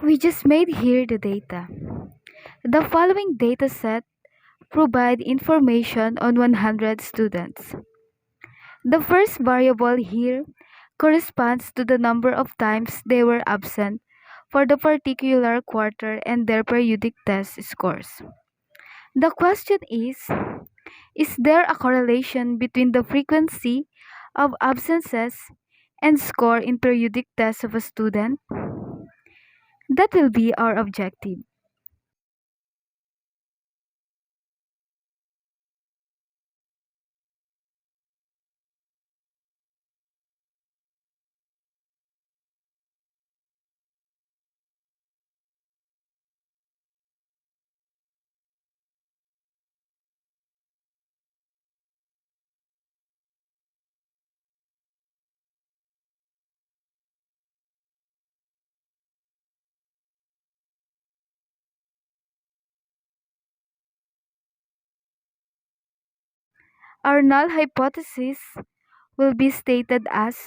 We just made here the data. The following data set provide information on 100 students. The first variable here corresponds to the number of times they were absent for the particular quarter and their periodic test scores. The question is there a correlation between the frequency of absences and score in periodic tests of a student? That will be our objective. Our null hypothesis will be stated as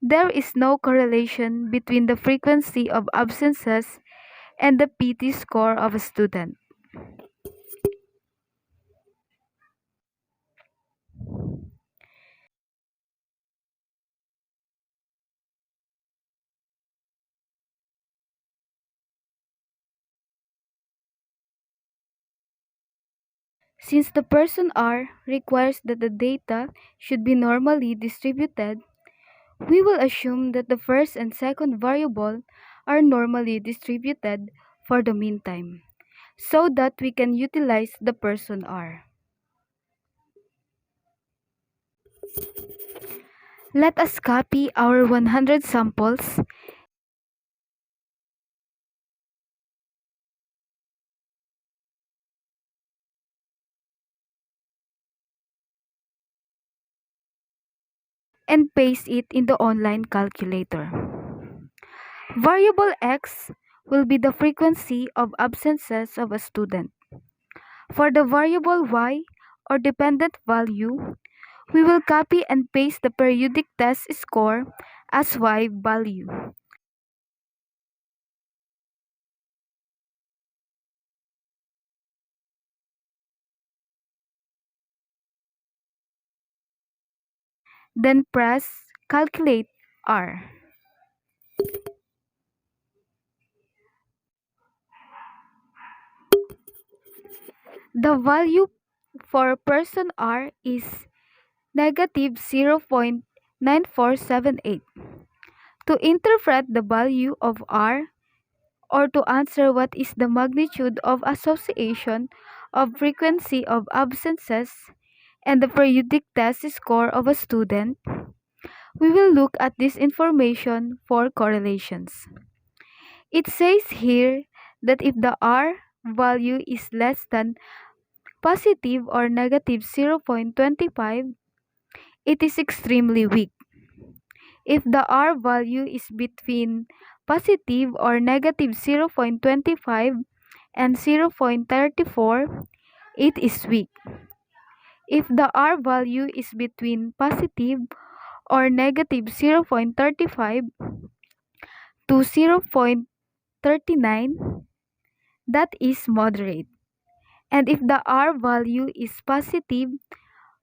there is no correlation between the frequency of absences and the PT score of a student. Since the Pearson R requires that the data should be normally distributed, we will assume that the first and second variable are normally distributed for the meantime, so that we can utilize the Pearson R. Let us copy our 100 samples and paste it in the online calculator. Variable x will be the frequency of absences of a student. For the variable y or dependent value, we will copy and paste the periodic test score as y value. Then press Calculate R. The value for Pearson R is negative 0.9478. To interpret the value of R, or to answer what is the magnitude of association of frequency of absences and the periodic test score of a student, we will look at this information for correlations. It says here that if the R value is less than positive or negative 0.25, it is extremely weak. If the R value is between positive or negative 0.25 and 0.34, it is weak. If the R value is between positive or negative 0.35 to 0.39, that is moderate. And if the R value is positive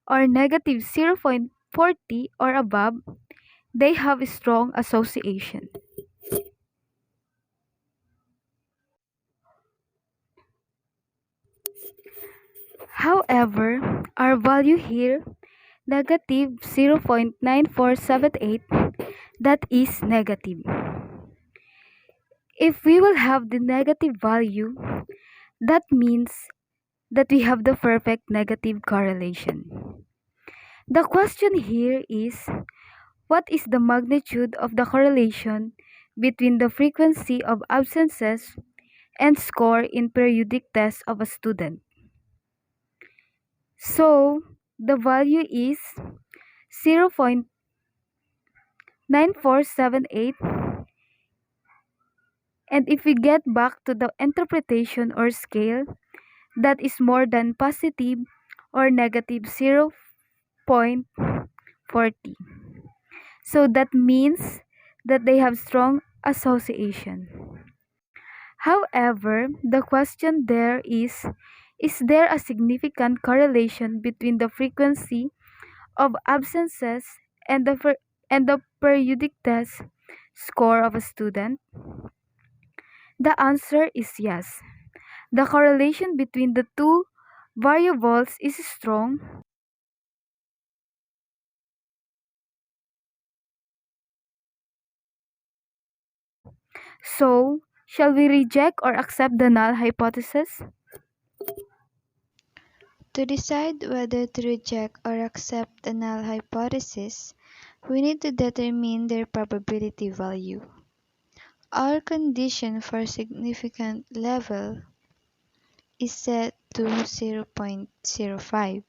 or negative 0.40 or above, they have a strong association. However, our value here, negative 0.9478, that is negative. If we will have the negative value, that means that we have the perfect negative correlation. The question here is, what is the magnitude of the correlation between the frequency of absences and score in periodic tests of a student? So, the value is 0.9478, and if we get back to the interpretation or scale, that is more than positive or negative 0.40. So that means that they have strong association. However, the question there is there a significant correlation between the frequency of absences and and the periodic test score of a student? The answer is yes. The correlation between the two variables is strong. So, shall we reject or accept the null hypothesis? To decide whether to reject or accept the null hypothesis, we need to determine their probability value. Our condition for significant level is set to 0.05.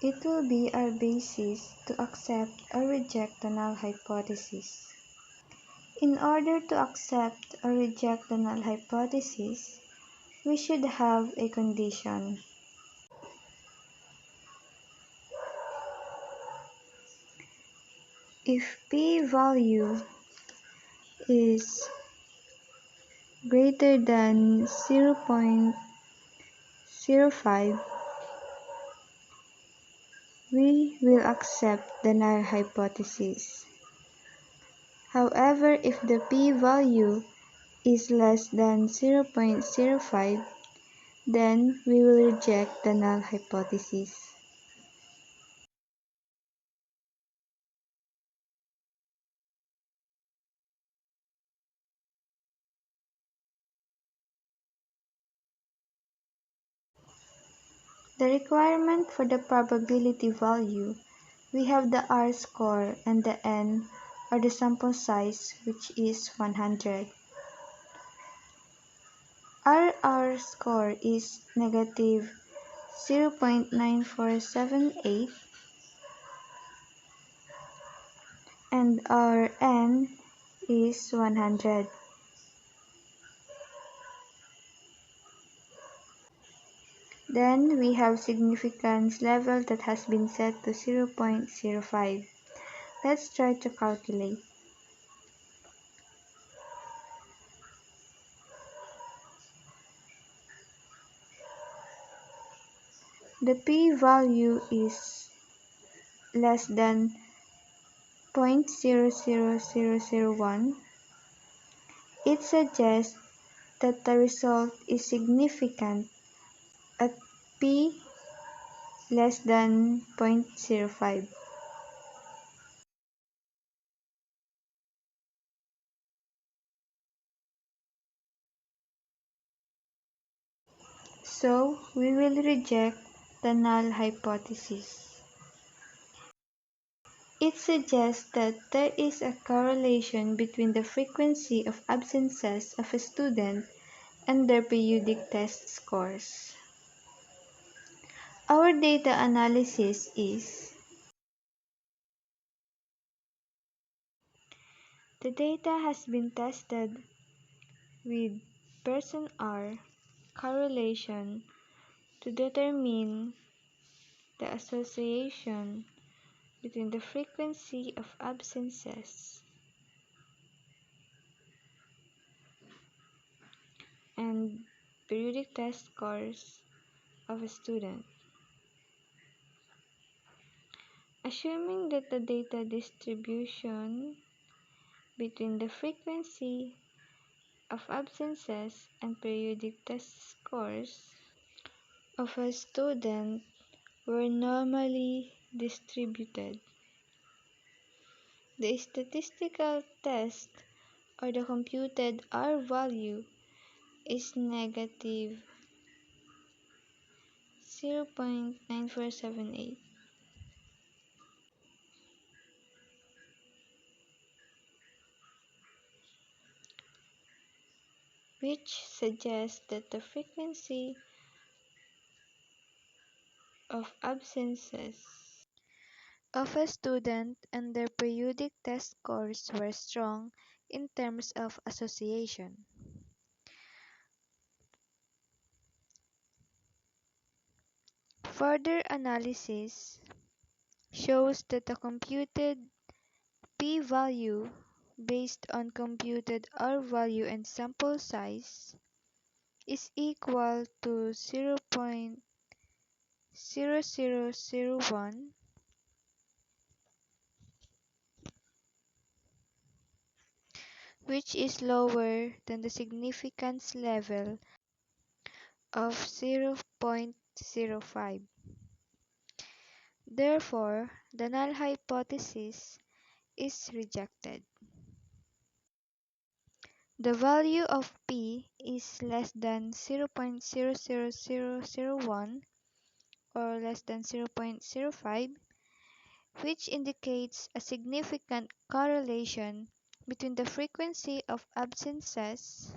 It will be our basis to accept or reject the null hypothesis. In order to accept or reject the null hypothesis, we should have a condition. If p-value is greater than 0.05, we will accept the null hypothesis. However, if the p-value is less than 0.05, then we will reject the null hypothesis. The requirement for the probability value, we have the R-score and the N, or the sample size, which is 100. Our R-score is negative 0.9478 and our N is 100. Then we have significance level that has been set to 0.05. Let's try to calculate. The p-value is less than 0.00001. It suggests that the result is significant at p less than 0.05. So we will reject the null hypothesis. It suggests that there is a correlation between the frequency of absences of a student and their periodic test scores. Our data analysis is: the data has been tested with Pearson R correlation to determine the association between the frequency of absences and periodic test scores of a student. Assuming that the data distribution between the frequency of absences and periodic test scores of a student were normally distributed, the statistical test or the computed R value is negative 0.9478, which suggests that the frequency of absences of a student and their periodic test scores were strong in terms of association. Further analysis shows that the computed p-value based on computed r-value and sample size is equal to 0.0001, which is lower than the significance level of 0.05. Therefore, the null hypothesis is rejected. The value of p is less than 0.00001 or less than 0.05, which indicates a significant correlation between the frequency of absences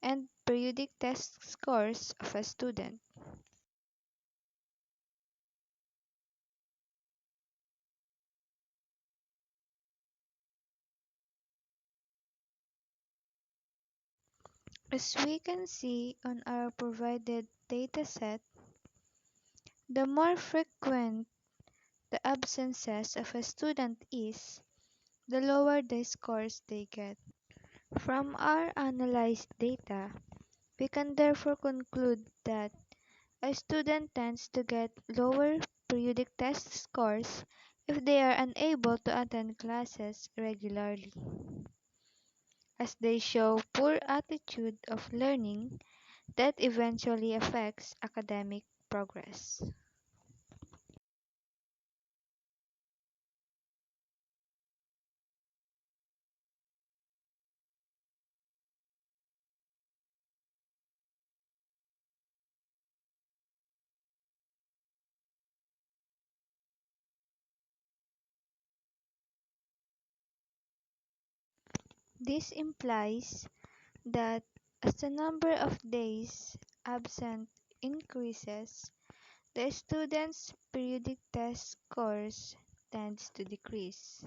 and periodic test scores of a student. As we can see on our provided dataset, the more frequent the absences of a student is, the lower the scores they get. From our analyzed data, we can therefore conclude that a student tends to get lower periodic test scores if they are unable to attend classes regularly, as they show poor attitude of learning that eventually affects academic progress. This implies that as the number of days absent increases, the student's periodic test scores tends to decrease.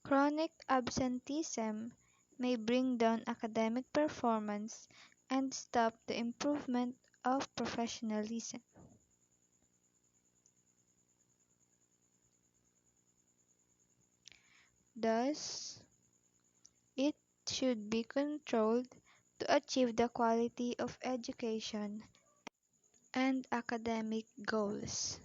Chronic absenteeism may bring down academic performance and stop the improvement of professionalism. Thus, it should be controlled to achieve the quality of education and academic goals.